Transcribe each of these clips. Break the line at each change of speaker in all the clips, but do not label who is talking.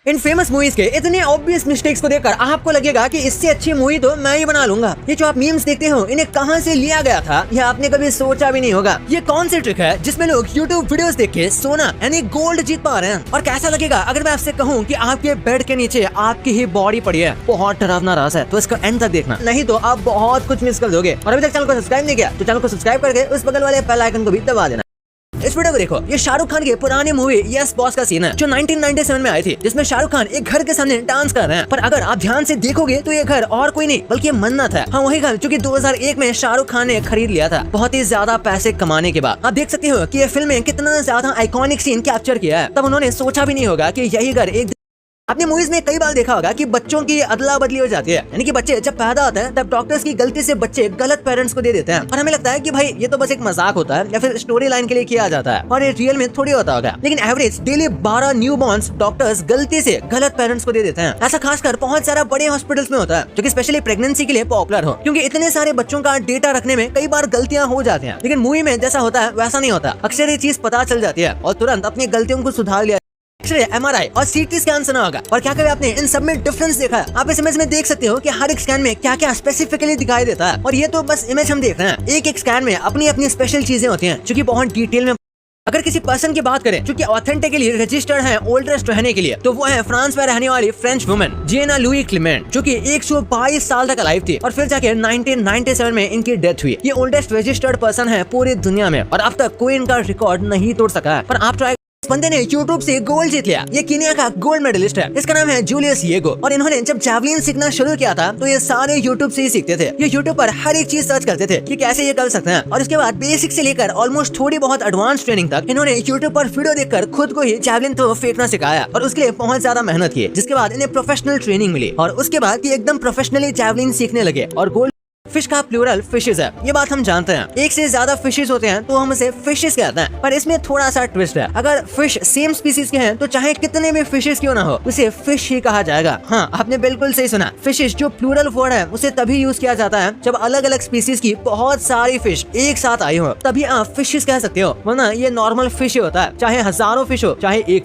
इन famous movies के इतने obvious mistakes को देखकर आपको लगेगा कि इससे अच्छी मूवी तो मैं ही बना लूंगा। ये जो आप मीम्स देखते हो इन्हें कहां से लिया गया था ये आपने कभी सोचा भी नहीं होगा। ये कौन सी ट्रिक है जिसमें लोग YouTube वीडियोस देख के सोना यानी गोल्ड जीत पा रहे हैं। और कैसा लगेगा अगर मैं आपसे कहूँ कि आपके बेड के नीचे आपकी ही बॉडी पड़ी है। बहुत डरावना राज है, तो इसका एंड तक देखना, नहीं तो आप बहुत कुछ मिस कर दोगे। और अभी तक चैनल को सब्सक्राइब नहीं किया तो चैनल को सब्सक्राइब करके उस बगल वाले बेल आइकन को भी दबा देना। इस वीडियो को देखो, ये शाहरुख खान की पुरानी मूवी यस बॉस का सीन है जो 1997 में आई थी, जिसमें शाहरुख खान एक घर के सामने डांस कर रहे हैं। पर अगर आप ध्यान से देखोगे तो ये घर और कोई नहीं बल्कि मन्नत है। हाँ, वही घर जो कि 2001 में शाहरुख खान ने खरीद लिया था बहुत ही ज्यादा पैसे कमाने के बाद। आप देख सकते हो कि ये फिल्म में कितना ज्यादा आइकॉनिक सीन कैप्चर किया है। तब उन्होंने सोचा भी नहीं होगा कि यही घर एक आपने मूवीज में कई बार देखा होगा कि बच्चों की अदला बदली हो जाती है, यानी कि बच्चे जब पैदा होते हैं तब डॉक्टर्स की गलती से बच्चे गलत पेरेंट्स को दे देते हैं और हमें लगता है कि भाई ये तो बस एक मजाक होता है या फिर स्टोरी लाइन के लिए किया जाता है और ये रियल में थोड़ी होता होगा। लेकिन average daily 12 new borns doctors गलती से गलत पेरेंट्स को दे देते हैं। ऐसा खासकर बहुत सारा बड़े हॉस्पिटल्स में होता है जो कि स्पेशली प्रेगनेंसी के लिए पॉपुलर हो, क्योंकि इतने सारे बच्चों का डेटा रखने में कई बार गलतियां हो जाती हैं। लेकिन मूवी में जैसा होता है वैसा नहीं होता। अक्सर ये चीज पता चल जाती है और तुरंत अपनी गलतियों को सुधार लिया। MRI और CT स्कैन सुना होगा और क्या कभी आपने इन सब में डिफरेंस देखा है? आप इस इमेज में देख सकते हो कि हर एक स्कैन में क्या क्या स्पेसिफिकली दिखाई देता है। और ये तो बस इमेज हम देख रहे हैं, एक एक स्कैन में अपनी अपनी स्पेशल चीजें होती हैं जो कि बहुत डिटेल में। अगर किसी पर्सन की बात करें जो कि ऑथेंटिकली रजिस्टर्ड है ओल्ड एज रहने के लिए, तो वो है फ्रांस में रहने वाली फ्रेंच वुमन जेना लुई क्लेमेंट, जो कि 122 साल तक अलाइव थी और फिर जाके 1997 में इनकी डेथ हुई। ये ओल्डेस्ट रजिस्टर्ड पर्सन है पूरी दुनिया में और अब तक कोई इनका रिकॉर्ड नहीं तोड़ सका है। पर आप ट्राई, इस बंदे ने YouTube से गोल्ड जीत लिया। ये कीनिया का गोल्ड मेडलिस्ट है, इसका नाम है जूलियस येगो। और इन्होंने जब जैवलिन सीखना शुरू किया था तो ये सारे YouTube से ही सीखते थे। ये YouTube पर हर एक चीज सर्च करते थे कि कैसे ये कर सकते हैं और इसके बाद बेसिक से लेकर ऑलमोस्ट थोड़ी बहुत एडवांस ट्रेनिंग तक इन्होंने YouTube पर वीडियो देखकर खुद को ही जैवलिन तो फेंकना सिखाया और उसके लिए बहुत ज्यादा मेहनत की, जिसके बाद इन्हें प्रोफेशनल ट्रेनिंग मिली और उसके बाद ये एकदम प्रोफेशनली जैवलिन सीखने लगे। और गोल्ड फिश का प्लूरल फिशेस है, ये बात हम जानते हैं। एक से ज्यादा फिशेस होते हैं तो हम उसे फिशेस कहते हैं, पर इसमें थोड़ा सा ट्विस्ट है। अगर फिश सेम स्पीसीज के हैं तो चाहे कितने भी फिशेस क्यों ना हो उसे फिश ही कहा जाएगा। हाँ, आपने बिल्कुल सही सुना। फिशेस जो प्लूरल वर्ड है उसे तभी यूज किया जाता है जब अलग अलग स्पीसीज की बहुत सारी फिश एक साथ आई हो, तभी आप फिशेस कह सकते हो, वरना ये नॉर्मल फिश ही होता है, चाहे हजारों फिश हो चाहे एक।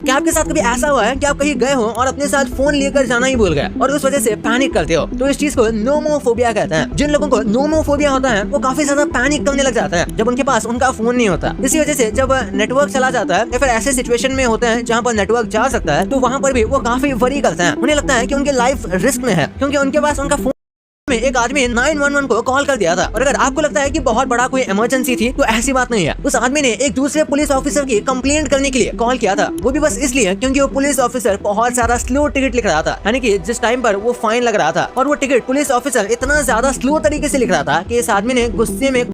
क्या आपके साथ कभी ऐसा हुआ है कि आप कहीं गए हो और अपने साथ फोन लेकर जाना ही भूल गए और उस वजह से पैनिक करते हो? तो इस चीज को नोमोफोबिया कहते हैं। जिन लोगों को नोमोफोबिया होता है वो काफी ज्यादा पैनिक करने लग जाता है जब उनके पास उनका फोन नहीं होता। इसी वजह से जब नेटवर्क चला जाता है या फिर ऐसे सिचुएशन में होते हैं जहाँ पर नेटवर्क जा सकता है तो वहाँ पर भी वो काफी वरी करते हैं। उन्हें लगता है कि उनकी लाइफ रिस्क में है क्योंकि उनके पास उनका फोन में एक आदमी 911 को कॉल कर दिया था। और अगर आपको लगता है कि बहुत बड़ा कोई इमरजेंसी थी तो ऐसी बात नहीं है। उस आदमी ने एक दूसरे पुलिस ऑफिसर की कंप्लेंट करने के लिए कॉल किया था, वो भी बस इसलिए क्योंकि वो पुलिस ऑफिसर बहुत ज्यादा स्लो टिकट लिख रहा था, यानी कि जिस टाइम पर वो फाइन लग रहा था और वो टिकट पुलिस ऑफिसर इतना ज्यादा स्लो तरीके से लिख रहा था कि इस आदमी ने गुस्से में